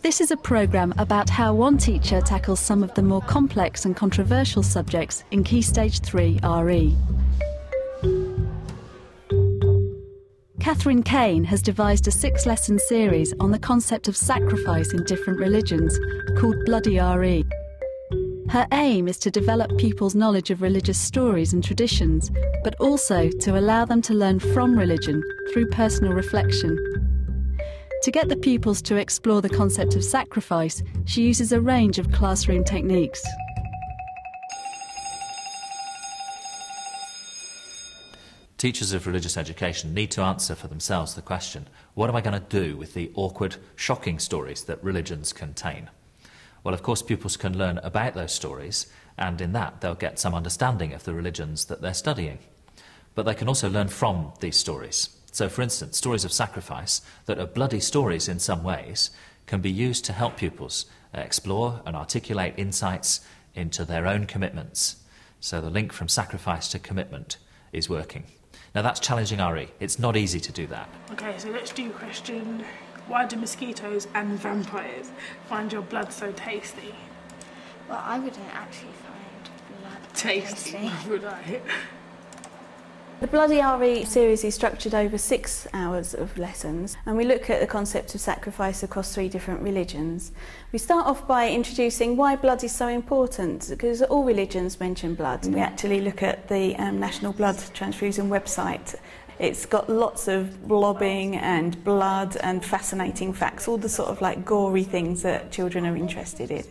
This is a programme about how one teacher tackles some of the more complex and controversial subjects in Key Stage 3 RE. Catherine Kane has devised a 6-lesson series on the concept of sacrifice in different religions called Bloody RE. Her aim is to develop pupils' knowledge of religious stories and traditions, but also to allow them to learn from religion through personal reflection. To get the pupils to explore the concept of sacrifice, she uses a range of classroom techniques. Teachers of religious education need to answer for themselves the question, what am I going to do with the awkward, shocking stories that religions contain? Well, of course, pupils can learn about those stories, and in that they'll get some understanding of the religions that they're studying. But they can also learn from these stories. So, for instance, stories of sacrifice that are bloody stories in some ways can be used to help pupils explore and articulate insights into their own commitments. So the link from sacrifice to commitment is working. Now that's challenging RE. It's not easy to do that. Okay, so let's do question, why do mosquitoes and vampires find your blood so tasty? Well, I wouldn't actually find blood Tasty, would I? The Bloody RE series is structured over 6 hours of lessons, and we look at the concept of sacrifice across 3 different religions. We start off by introducing why blood is so important, because all religions mention blood. We actually look at the National Blood Transfusion website. It's got lots of blobbing and blood and fascinating facts, all the sort of like gory things that children are interested in.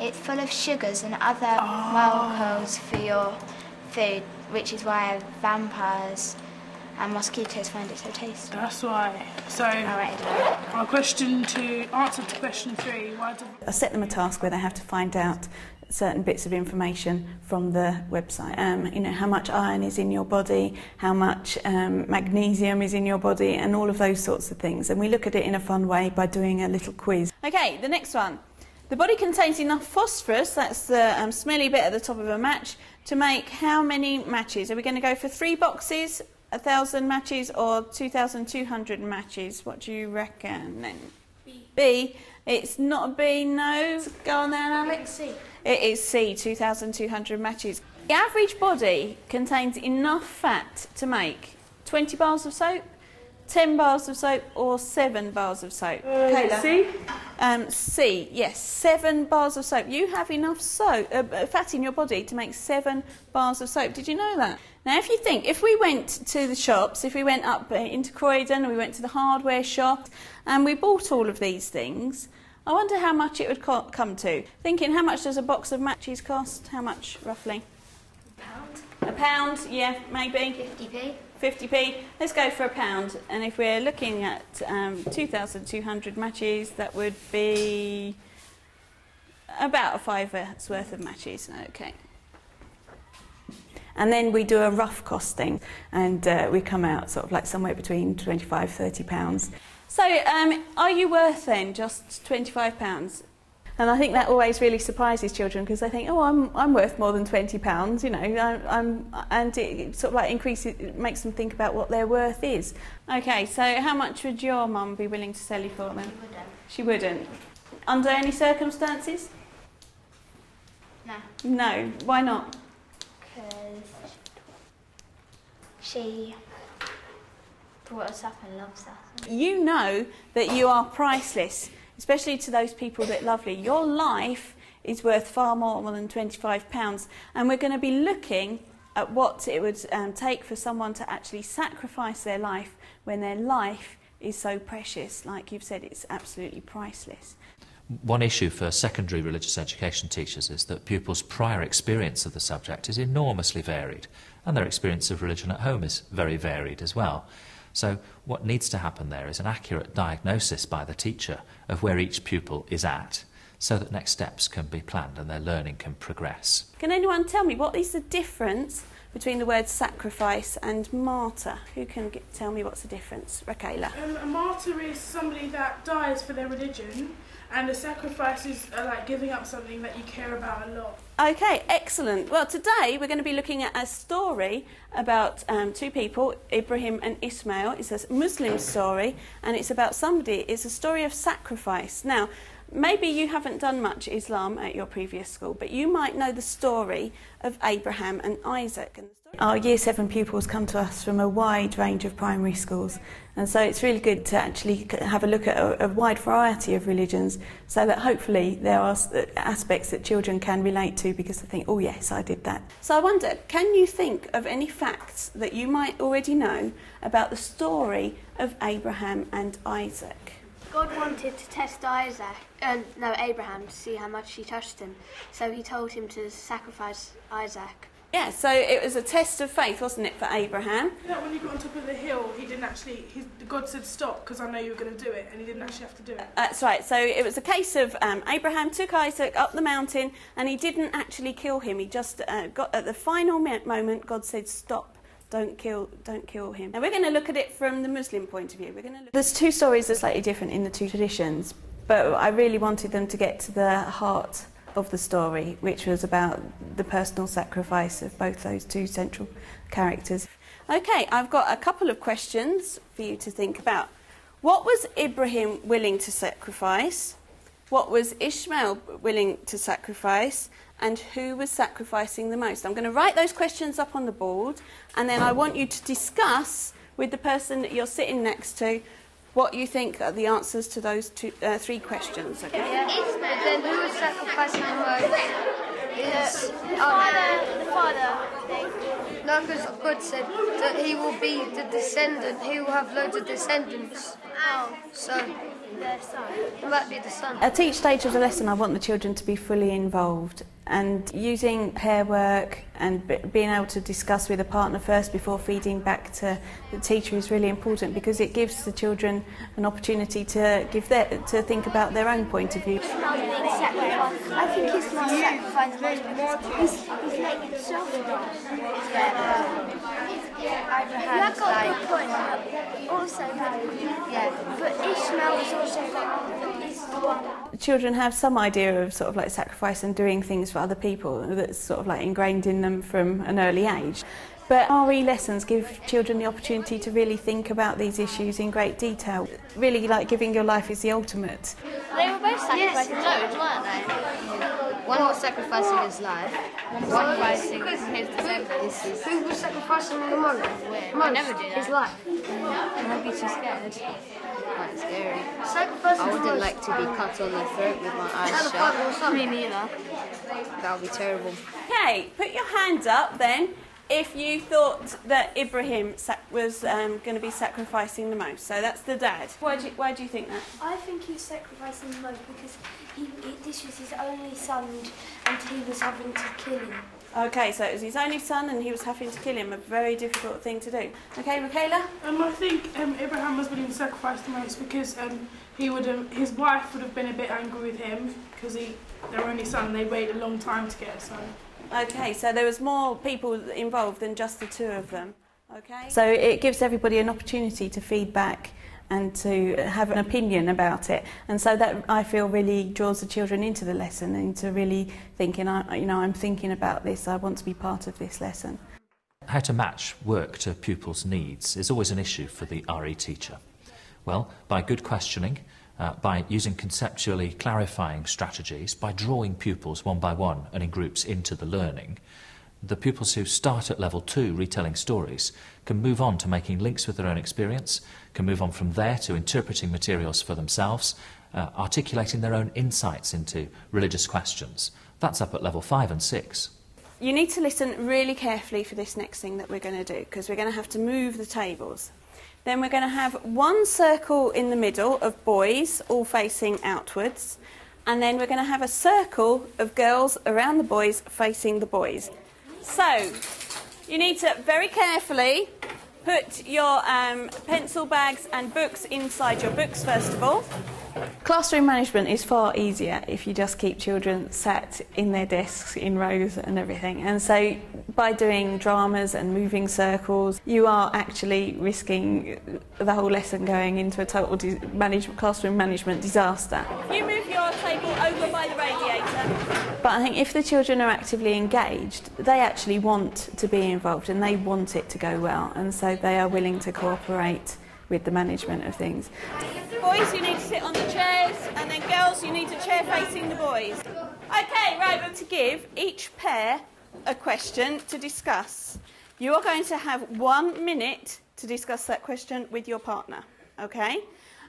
It's full of sugars and other molecules for your food, which is why vampires and mosquitoes find it so tasty. That's why. So, our answer to question 3, why do... I set them a task where they have to find out certain bits of information from the website. You know, how much iron is in your body, how much magnesium is in your body, and all of those sorts of things. And we look at it in a fun way by doing a little quiz. Okay, the next one. The body contains enough phosphorus, that's the smelly bit at the top of a match, to make how many matches? Are we going to go for 3 boxes, 1,000 matches, or 2,200 matches? What do you reckon then? B. It's not a B, no. Go on then, Alex. C. It is C, 2,200 matches. The average body contains enough fat to make 20 bars of soap, 10 bars of soap, or 7 bars of soap. Kayla? C? C, yes, 7 bars of soap. You have enough fat in your body to make 7 bars of soap. Did you know that? Now, if you think, if we went to the shops, if we went up into Croydon, and we went to the hardware shop, and we bought all of these things, I wonder how much it would come to. Thinking, how much does a box of matches cost? How much, roughly? £1. £1, yeah, maybe. 50p. 50p. Let's go for £1. And if we're looking at 2,200 matches, that would be about a £5 worth of matches. Okay. And then we do a rough costing, and we come out sort of like somewhere between £25, £30. So, are you worth then just £25? And I think that always really surprises children, because they think, oh, I'm worth more than £20, you know, and it sort of like it makes them think about what their worth is. Okay, so how much would your mum be willing to sell you for then? She wouldn't. She wouldn't. Under any circumstances? No. No. Why not? Because she brought us up and loves us. You know that you are priceless, especially to those people that love you. Your life is worth far more than £25, and we're going to be looking at what it would take for someone to actually sacrifice their life when their life is so precious. Like you've said, it's absolutely priceless. One issue for secondary religious education teachers is that pupils' prior experience of the subject is enormously varied, and their experience of religion at home is very varied as well. So what needs to happen there is an accurate diagnosis by the teacher of where each pupil is at, so that next steps can be planned and their learning can progress. Can anyone tell me what is the difference between the words sacrifice and martyr. Who can tell me what's the difference? Raquela. A martyr is somebody that dies for their religion, and a sacrifice is like giving up something that you care about a lot. Okay, excellent. Well, today we're going to be looking at a story about two people, Ibrahim and Ismail. It's a Muslim story, and it's about somebody. It's a story of sacrifice. Now, maybe you haven't done much Islam at your previous school, but you might know the story of Abraham and Isaac. Our Year 7 pupils come to us from a wide range of primary schools, and so it's really good to actually have a look at a wide variety of religions, so that hopefully there are aspects that children can relate to because they think, oh yes, I did that. So I wonder, can you think of any facts that you might already know about the story of Abraham and Isaac? God wanted to test Abraham to see how much he trusted him, so he told him to sacrifice Isaac. Yeah, so it was a test of faith, wasn't it, for Abraham? Yeah, when he got on top of the hill, he didn't actually. God said stop because I know you were going to do it, and he didn't actually have to do it. That's right. So it was a case of Abraham took Isaac up the mountain, and he didn't actually kill him. He just got at the final moment. God said stop. Don't kill him. Now we're going to look at it from the Muslim point of view. There's two stories that are slightly different in the two traditions, but I really wanted them to get to the heart of the story, which was about the personal sacrifice of both those two central characters. Okay, I've got a couple of questions for you to think about. What was Ibrahim willing to sacrifice? What was Ishmael willing to sacrifice? And who was sacrificing the most? I'm going to write those questions up on the board, and then I want you to discuss with the person that you're sitting next to what you think are the answers to those three questions. Okay? Yeah. Then who was sacrificing the most? The father. No, because God said that he will be the descendant. He will have loads of descendants. Oh. So it might be the son. At each stage of the lesson, I want the children to be fully involved, and using pair work and being able to discuss with a partner first before feeding back to the teacher is really important, because it gives the children an opportunity to think about their own point of view. I think he's not sacrificed most because he's making himself. Abraham's like good point. Also, but Ishmael is also the one. Children have some idea of sort of like sacrifice and doing things for other people that's sort of like ingrained in them from an early age. But RE lessons give children the opportunity to really think about these issues in great detail. Really, like, giving your life is the ultimate. They were both sacrificing loads, weren't they? One was sacrificing his life, one sacrificing his descendants. Who was sacrificing the most? I never do that. His life. I'd be too scared. Quite scary. I wouldn't like to be cut on the throat with my eyes shut. Me neither. That would be terrible. Okay, put your hand up then if you thought that Ibrahim was going to be sacrificing the most. So that's the dad. Why do you think that? I think he's sacrificing the most because this was his only son and he was having to kill him. Okay, so it was his only son and he was having to kill him. A very difficult thing to do. Okay, Michaela? I think Abraham was willing to sacrifice the most because his wife would have been a bit angry with him because their only son. They waited a long time to get a son. Okay, so there was more people involved than just the two of them. Okay. So it gives everybody an opportunity to feed back and to have an opinion about it, and so that, I feel, really draws the children into the lesson and into really thinking, I'm thinking about this. I want to be part of this lesson. How to match work to pupils' needs is always an issue for the RE teacher. Well, by good questioning, by using conceptually clarifying strategies, by drawing pupils one by one and in groups into the learning, the pupils who start at level 2 retelling stories can move on to making links with their own experience, can move on from there to interpreting materials for themselves, articulating their own insights into religious questions. That's up at level 5 and 6. You need to listen really carefully for this next thing that we're going to do, because we're going to have to move the tables. Then we're going to have one circle in the middle of boys all facing outwards, and then we're going to have a circle of girls around the boys facing the boys. So you need to very carefully put your pencil bags and books inside your books first of all. Classroom management is far easier if you just keep children sat in their desks in rows and everything. And so by doing dramas and moving circles, you are actually risking the whole lesson going into a total classroom management disaster. You move your table over by the radiator. But I think if the children are actively engaged, they actually want to be involved and they want it to go well, and so they are willing to cooperate with the management of things. Boys, you need to sit on the chairs, and then girls, you need a chair facing the boys. Okay, right, we're to give each pair a question to discuss. You are going to have 1 minute to discuss that question with your partner, okay?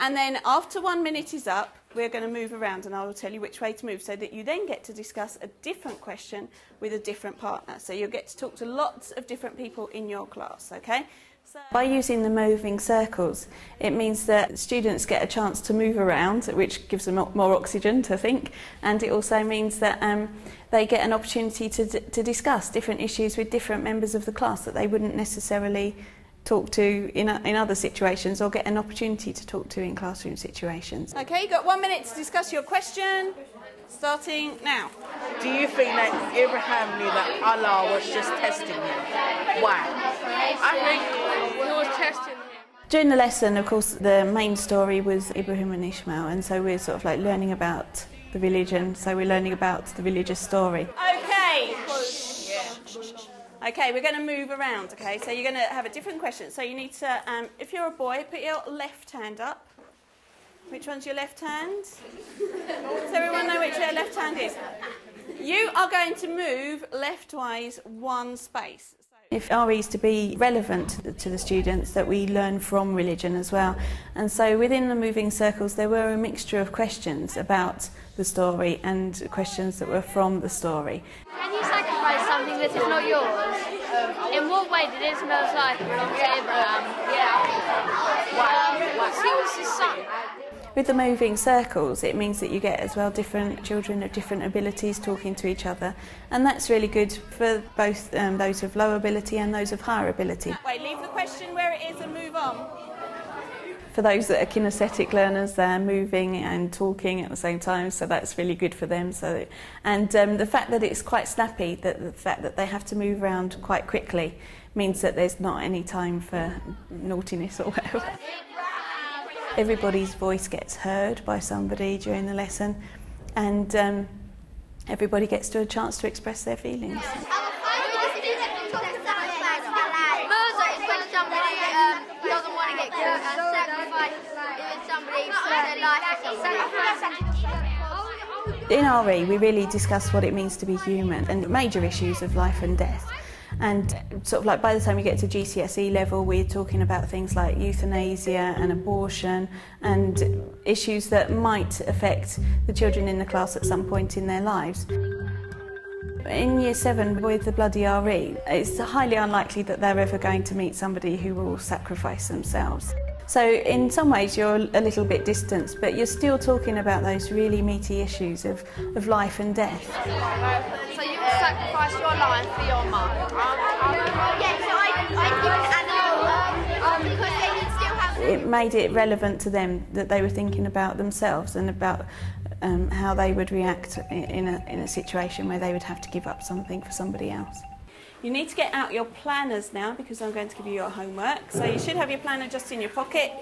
And then after 1 minute is up, we're going to move around and I will tell you which way to move so that you then get to discuss a different question with a different partner. So you'll get to talk to lots of different people in your class, okay? So by using the moving circles, it means that students get a chance to move around, which gives them more oxygen to think, and it also means that they get an opportunity to discuss different issues with different members of the class that they wouldn't necessarily talk to in other situations or get an opportunity to talk to in classroom situations. Okay, you've got 1 minute to discuss your question, starting now. Do you think that Abraham knew that Allah was just testing him? Why? I think he was testing him. During the lesson, of course, the main story was Ibrahim and Ishmael, and so we're sort of like learning about the religion, so we're learning about the religious story. Okay. Okay, we're going to move around, okay? So you're going to have a different question. So you need to, if you're a boy, put your left hand up. Which one's your left hand? Does everyone know which their left hand is? You are going to move leftwise 1 space. If RE is to be relevant to the students, that we learn from religion as well. And so within the moving circles, there were a mixture of questions about the story and questions that were from the story. Can you sacrifice something that is not yours? In what way did Ishmael's life belong to Abraham? He was his son. With the moving circles, it means that you get as well different children of different abilities talking to each other, and that's really good for both those of low ability and those of higher ability. Wait, leave the question where it is and move on. For those that are kinesthetic learners, they're moving and talking at the same time, so that's really good for them. And the fact that it's quite snappy, the fact that they have to move around quite quickly, means that there's not any time for naughtiness or whatever. Everybody's voice gets heard by somebody during the lesson, and everybody gets a chance to express their feelings. Murder is when somebody doesn't want to get killed, and sacrifice is somebody puts their life. In RE, we really discuss what it means to be human and major issues of life and death. And sort of like by the time we get to GCSE level, we're talking about things like euthanasia and abortion and issues that might affect the children in the class at some point in their lives. In Year 7 with the Bloody RE, it's highly unlikely that they're ever going to meet somebody who will sacrifice themselves. So in some ways you're a little bit distanced, but you're still talking about those really meaty issues of life and death. So you sacrifice your life for your mum? Yes, because they can still have... It made it relevant to them that they were thinking about themselves and about how they would react in a situation where they would have to give up something for somebody else. You need to get out your planners now because I'm going to give you your homework. So you should have your planner just in your pocket.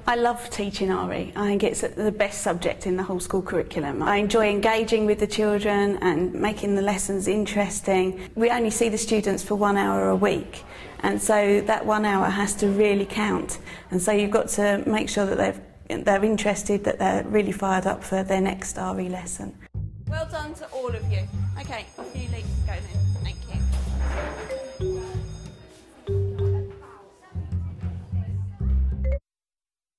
I love teaching RE. I think it's the best subject in the whole school curriculum. I enjoy engaging with the children and making the lessons interesting. We only see the students for 1 hour a week, and so that 1 hour has to really count. And so you've got to make sure that they're interested, that they're really fired up for their next RE lesson. Well done to all of you. Okay, off you go then.